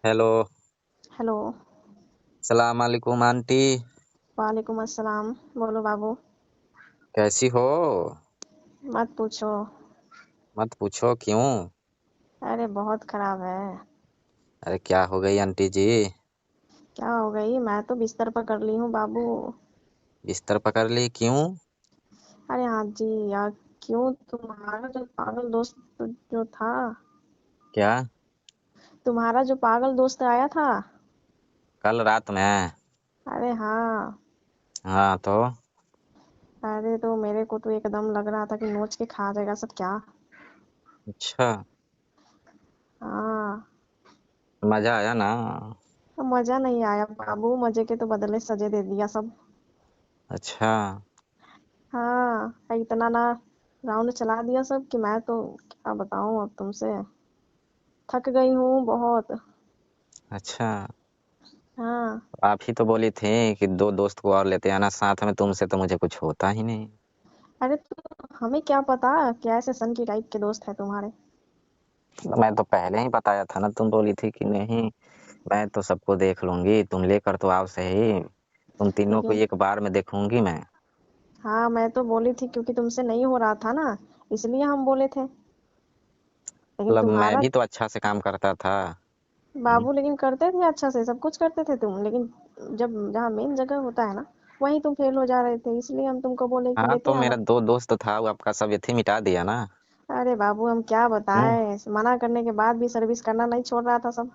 Hello. Hello. सलाम वालेकुम aunty. वालेकुम अस्सलाम। बोलो बाबू। कैसी हो? मत पूछो। मत पूछो क्यों? अरे बहुत खराब है। अरे क्या हो गई आंटी जी? क्या हो गई? मैं तो बिस्तर पर कर ली हूँ बाबू। बिस्तर पकड़ ली क्यों? अरे हाँ जी यार। क्यों? तुम्हारा जो पागल दोस्त जो था, क्या? तुम्हारा जो पागल दोस्त आया था। कल रात में? अरे हाँ। हाँ तो? अरे तो मेरे को तो एकदम लग रहा था कि नोच के खा जाएगा सब क्या। अच्छा। हाँ। मजा आया ना? तो मजा नहीं आया बाबू, मजे के तो बदले सजे दे दिया सब। अच्छा। हाँ, इतना ना राउंड चला दिया सब कि मैं तो क्या बताऊं अब तुमसे। थक गई हूँ बहुत। अच्छा। हाँ। आप ही तो बोली थी कि दो दोस्त को और लेते आना साथ में, तुमसे तो मुझे कुछ होता ही नहीं। अरे तो हमें क्या पता क्या ऐसे सन की टाइप के दोस्त हैं तुम्हारे। मैं तो पहले ही बताया था ना, तुम बोली थी कि नहीं मैं तो सबको देख लूंगी, तुम लेकर तो आओ सही। तुम तीनों को लेकिन एक बार में देखूंगी मैं। हाँ, मैं तो बोली थी क्योंकि तुमसे नहीं हो रहा था ना, इसलिए हम बोले थे। लेकिन मतलब मैं तुम्हारा भी तो अच्छा से काम करता था। हम्म। बाबू लेकिन करते थे अच्छा से, सब कुछ करते थे तुम, लेकिन जब जहाँ मेन जगह होता है ना, वहीं तुम फेल हो जा रहे थे, इसलिए हम तुमको बोले कि हाँ लेते तो मेरा आना। दो दोस्त था, वो आपका सब यथी मिटा दिया ना। अरे बाबू हम क्या हम्म। बताएं, मना करने के बाद भी सर्विस करना नहीं छोड़ रहा था सब।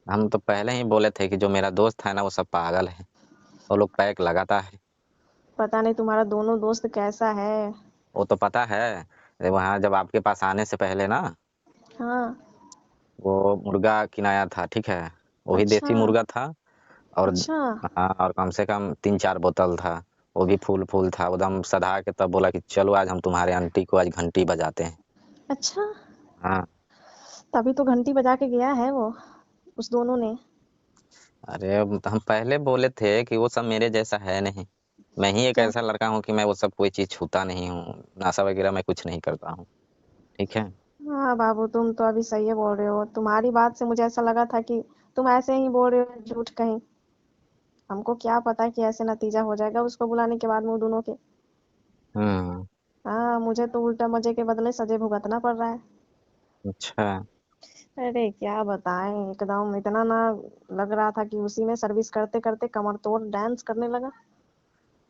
हम तो पहले ही बोले थे कि जो मेरा दोस्त है ना वो सब पागल है, वो लोग पैक लगाता है। पता नहीं तुम्हारा दोनों दोस्त कैसा है। वो तो पता है। वहाँ जब आपके पास आने से पहले ना, हाँ। वो मुर्गा किनाया था, ठीक है। वही अच्छा। देसी मुर्गा था। और अच्छा। हाँ, और कम से कम 3-4 बोतल था। वो भी फूल फूल था एकदम सधा के, तब बोला कि चलो आज हम तुम्हारे आंटी को आज घंटी बजाते हैं। अच्छा। हाँ। तभी तो घंटी बजा के गया है वो, उस दोनों ने। अरे अब हम पहले बोले थे कि वो सब मेरे जैसा है नहीं। मैं ही एक क्या? ऐसा लड़का हूँ कि मैं वो सब कोई चीज़ छूता नहीं हूँ, नशा वगैरह मैं कुछ नहीं करता हूँ। ठीक है। हाँ बाबू, तुम तो अभी सही है बोल रहे हो, तुम्हारी बात से मुझे ऐसा लगा था कि तुम ऐसे ही बोल रहे हो झूठ कहीं। हमको क्या पता कि ऐसे नतीजा हो जाएगा उसको बुलाने के बाद में वो दोनों के। हम्म। हाँ, मुझे तो उल्टा मजे के बदले सजे भुगतना पड़ रहा है। अच्छा। अरे क्या बताएं, एकदम इतना ना लग रहा था कि उसी में सर्विस करते करते कमर तोड़ डांस करने लगा।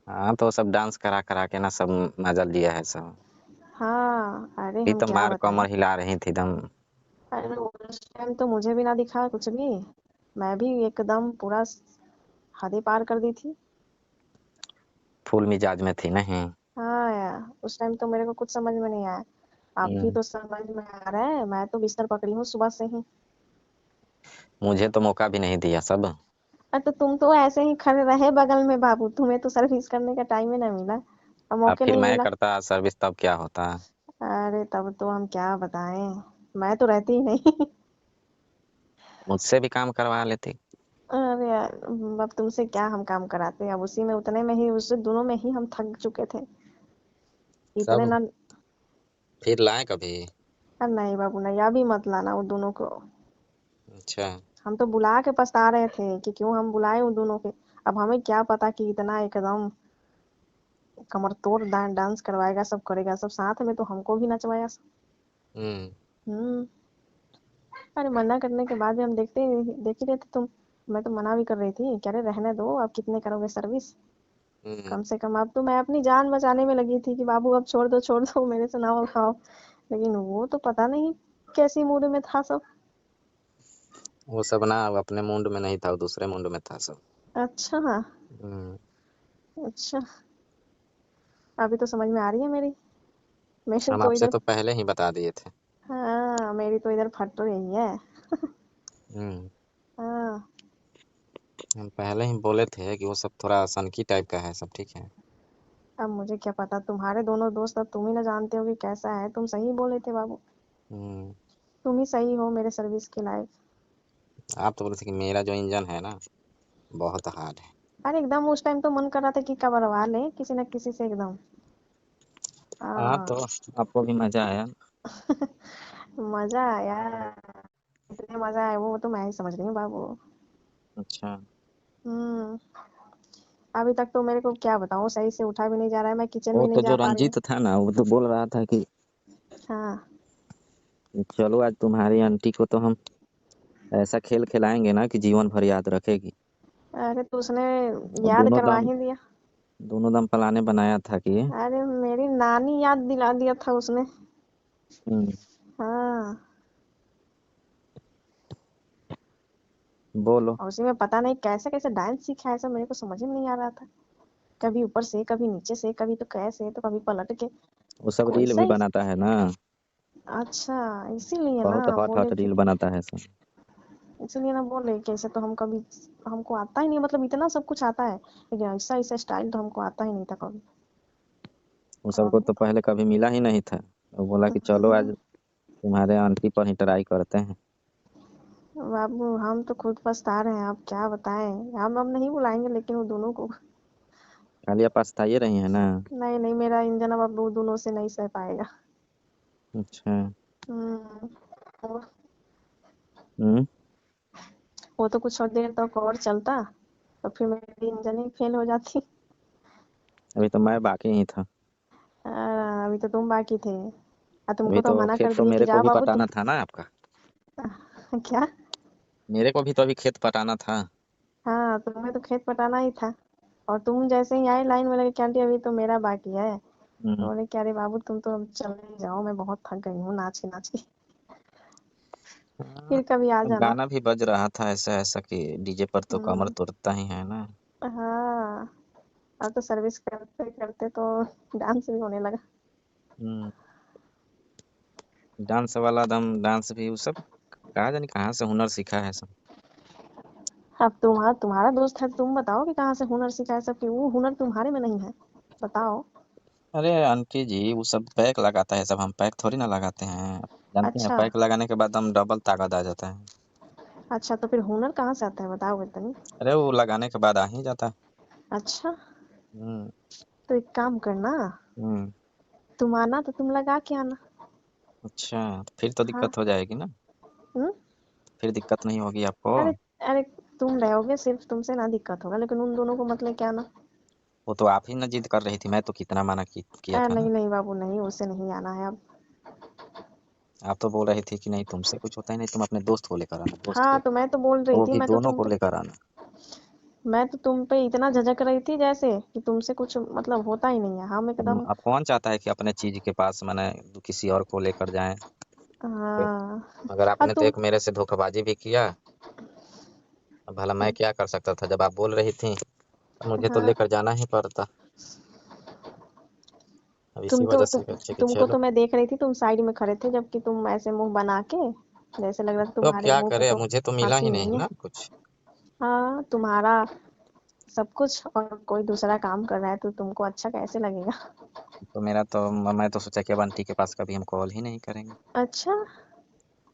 हाँ तो सब डांस करा करा के ना सब मजा लिया है सब। हाँ, अरे भी हम तो क्या मार बताएं। कमर हिला रही थी एकदम। अरे उस टाइम तो मुझे भी ना दिखा कुछ भी। मैं भी एकदम पूरा हदें पार कर दी थी। फुल मिजाज में थी नहीं। हाँ यार, उस टाइम तो मेरे को कुछ समझ में नहीं आया। अभी हम्म। तो समझ में आ रहा है, मैं तो बिस्तर पकड़ी हूँ सुबह से ही। मुझे तो मौका भी नहीं दिया सब। अरे तो तुम तो ऐसे ही खड़े रहे बगल में बाबू, तुम्हें तो सर्विस करने का टाइम ही ना मिला और अब मौके फिर नहीं मैं मिला। करता सर्विस तब क्या होता। अरे तब तो हम क्या बताएं, मैं तो रहती ही नहीं। मुझसे भी काम करवा लेती। अरे यार, अब तुमसे क्या हम काम कराते, अब उसी में उतने में ही, उससे दोनों में ही हम थक चुके थे। इतने सब ना। फिर लाए कभी? अरे नहीं बाबू नहीं, अभी मत लाना उन दोनों को। अच्छा। हम तो बुला के पछता रहे थे कि क्यों हम बुलाए उन दोनों के। अब हमें क्या पता कि इतना एकदम कमर तोड़ डांस करवाएगा, सब करेगा सब साथ में, तो हमको भी नचवाया सब। हम्म। हम्म। अरे मना करने के बाद भी हम देख ही रहे थे तुम। मैं तो मना भी कर रही थी, कह रहे रहने दो, अब कितने करोगे सर्विस। हम्म। कम से कम अब तो मैं अपनी जान बचाने में लगी थी कि बाबू अब छोड़ दो, मेरे से ना खाओ। लेकिन वो तो पता नहीं कैसी मूड में था सब। वो सब ना अब अपने मुंड में नहीं था, वो दूसरे मुंड में था सब। अच्छा। हम्म। अच्छा। अभी तो समझ में आ रही है मेरी। मेरी हम तो आपसे इधर। तो पहले ही बता दिए थे। हाँ, मेरी तो इधर फट रही है। हम्म। हाँ। हम पहले ही बोले थे कि वो सब थोड़ा सनकी टाइप का है सब, ठीक है। अब मुझे क्या पता, तुम्हारे दोनों दोस्त अब तुम ही ना जानते हो कि कैसा है, तुम सही बोले थे बाबू। हम्म। तुम ही सही हो मेरे सर्विस के लायक। आप तो बोले थे कि मेरा जो इंजन है ना बहुत हार्ड है। अरे एकदम उस टाइम तो मन कर रहा था कि कबरवा ले किसी न किसी से एकदम। हाँ तो हाँ। आपको भी मजा आया। मजा आया। कितने मजा आए वो तो मैं ही समझ रही हूँ बाबू। अच्छा। हम्म। अभी तक तो मेरे को क्या बताऊँ, सही से उठा भी नहीं जा रहा है, मैं किचन वो में नहीं तो जा जो पा रही हूँ। रंजीत था ना, वो तो बोल रहा था कि हाँ। चलो आज तुम्हारी आंटी को तो हम ऐसा खेल खिलाएंगे ना कि जीवन भर याद रखेगी। अरे तो उसने और याद करवा ही दिया। दोनों दम प्लाने बनाया था कि अरे मेरी नानी याद दिला दिया था उसने। हम्म, हाँ। बोलो। और उसी में पता नहीं कैसे कैसे डांस सीखा है, सब मेरे को समझ में नहीं आ रहा था। कभी ऊपर से, कभी नीचे से, कभी तो कैसे, तो कभी पलट के। वो सब कोई रील सा भी ही। बनाता है ना, अच्छा। इसीलिए ना बहुत हॉट बोले हॉट कि, रील बनाता है सब। इसीलिए ना बोले कि ऐसे तो हम कभी, हमको आता ही नहीं, मतलब इतना सब कुछ आता है लेकिन ऐसा ऐसा स्टाइल तो हमको आता ही नहीं था कभी। वो सबको अब तो पहले कभी मिला ही नहीं था। वो बोला कि चलो आज तुम्हारे आंटी पर ही ट्राई करते हैं। बाबू हम तो खुद पछता रहे हैं, अब क्या बताएं, हम अब नहीं बुलाएंगे लेकिन वो दोनों को। खाली आप पछताई रही है ना। नहीं नहीं, मेरा इंजन अब वो दोनों से नहीं सह पाएगा। अच्छा। हम्म। वो हम्म। वो तो कुछ और देर तक और चलता, तो फिर मेरी इंजन ही फेल हो जाती। अभी तो मैं बाकी ही था। अभी तो तुम बाकी थे। तुमको अभी तो तो मना कर खेत तो दिए कि मेरे को जाओ भी बाबू तुम। पटाना था ना आपका। क्या? मेरे को भी तो अभी खेत पटाना था। हाँ तुम्हें तो खेत पटाना ही था। और तुम जैसे ही आए लाइन में लगे कि आंटी अभी तो मेरा बाकी है, तो हम्म। बोले कि अरे बाबू तुम तो अब चले जाओ, मैं बहुत थक गई हूँ नाच के नाच के। हाँ, फिर कभी आ अब जाना। गाना भी बज रहा था ऐसा ऐसा कि डीजे पर तो कमर हम्म। तोड़ता ही है ना। हाँ। अब तो सर्विस करते करते तो डांस भी होने लगा। हम्म। डांस वाला दम डांस भी वो सब कहा जाने कहाँ से हुनर सीखा है सब। अब तुम्हारा तुम्हारा दोस्त है, तुम बताओ कि कहाँ से हुनर सीखा है सब, कि वो हुनर तुम्हारे में नहीं है? बताओ। अरे आंटी जी वो सब पैक लगाता है सब, हम पैक थोड़ी ना लगाते हैं। जानते हैं अच्छा। पैक लगाने के बाद हम डबल ताकत आ जाता है। अच्छा तो फिर हुनर कहाँ से आता है, बताओगे तनी? अरे वो लगाने के बाद आ ही जाता है। अच्छा। हम्म। तो एक काम करना, हम्म। तुम आना तो तुम लगा के आना। अच्छा तो फिर तो हाँ। दिक्कत हो जाएगी ना। हम्म। फिर दिक्कत नहीं होगी आपको। अरे, अरे तुम रहोगे सिर्फ, तुमसे ना दिक्कत होगा, लेकिन उन दोनों को मत लेके आना। वो तो आप ही ना जिद कर रही थी, मैं तो कितना मना किया था ना। नहीं नहीं बाबू नहीं, उससे नहीं आना है अब। आप तो बोल रही थी कि नहीं तुमसे कुछ होता ही नहीं, तुम अपने दोस्त को लेकर आना, दोस्त हाँ को। तो मैं तो बोल रही वो थी, भी दोनों को लेकर आना। मैं तो तुम पे इतना झटक रही थी जैसे कि तुमसे कुछ मतलब होता ही नहीं है, हम एकदम। अब कौन चाहता है कि अपने चीज के पास मैंने किसी और को लेकर जाएं। हाँ। मगर अब आपने तो तुम, एक मेरे से धोखेबाजी भी किया। अब भला मैं क्या कर सकता था, जब आप बोल रही थी तो मुझे तो हाँ लेकर जाना ही पड़ता। अब इसी तुम तो वजह से सोचे कि तुमको चलो। तो मैं देख रही थी, तुम साइड में खड़े थे जबकि तुम ऐसे मुंह बना के, जैसे लग रहा था तो अब तुम्हारे क्या मुंह पे करे, अब तो मुझे तो मिला ही हंसी नहीं नहीं है। ना कुछ। हाँ तुम्हारा सब कुछ और कोई दूसरा काम कर रहा है तो तुमको अच्छा कैसे लगेगा? तो मेरा तो मैं तो सोचा कि अब आंटी के पास कभी हम कॉल ही नहीं करेंगे। अच्छा।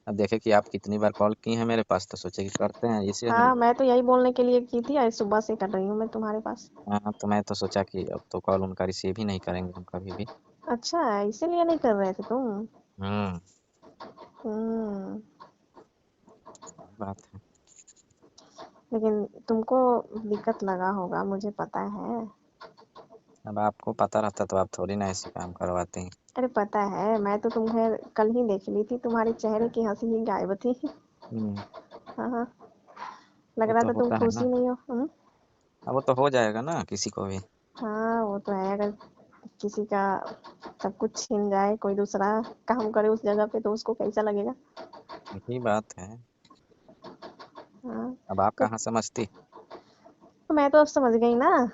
अब देखे कि आप कितनी बार कॉल की हैं मेरे पास, तो सोचे कि करते हैं इसे हम। हाँ मैं तो यही बोलने के लिए की थी, आज सुबह से कर रही हूँ मैं तुम्हारे पास। हाँ तो मैं तो सोचा कि अब तो कॉल उनका रिसीव ही नहीं करेंगे हम कभी भी। अच्छा, इसीलिए नहीं कर रहे थे तुम? हम्म। हम्म। बात है। लेकिन तुमको दिक्कत लगा होगा, मुझे पता है। अब आपको पता रहता तो आप थोड़ी ना ऐसे काम करवाते हैं। अरे पता है, मैं तो तुम्हें कल ही देख ली थी, तुम्हारे चेहरे की हंसी ही गायब थी। हम्म। हाँ हाँ। लग वो रहा तो था तुम होता है खुश ना। ही नहीं हो। अब वो तो हो जाएगा ना किसी को भी। हाँ वो तो है, अगर किसी का सब कुछ छीन जाए, कोई दूसरा काम करे उस जगह पे, तो उसको कैसा लगेगा? यही बात है। हाँ। अब आप तो, कहाँ समझती। तो मैं तो अब समझ गई ना।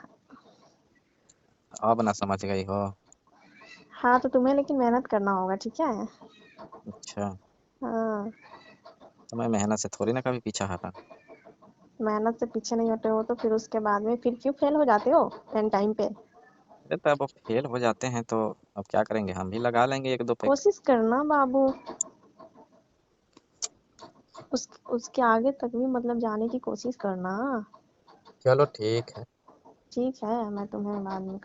अब ना समझ गई हो। हाँ तो तुम्हें लेकिन मेहनत करना होगा, ठीक है? अच्छा। हाँ। तो मैं मेहनत से थोड़ी ना कभी पीछा हटा। मेहनत से पीछे नहीं हटे हो तो फिर उसके बाद में फिर क्यों फेल हो जाते हो एंड टाइम पे? अरे तो अब फेल हो जाते हैं तो अब क्या करेंगे, हम भी लगा लेंगे एक दो पैक। कोशिश करना बाबू, उसके आगे तक भी मतलब जाने की कोशिश करना। चलो ठीक है। ठीक है, मैं तुम्हें बाद में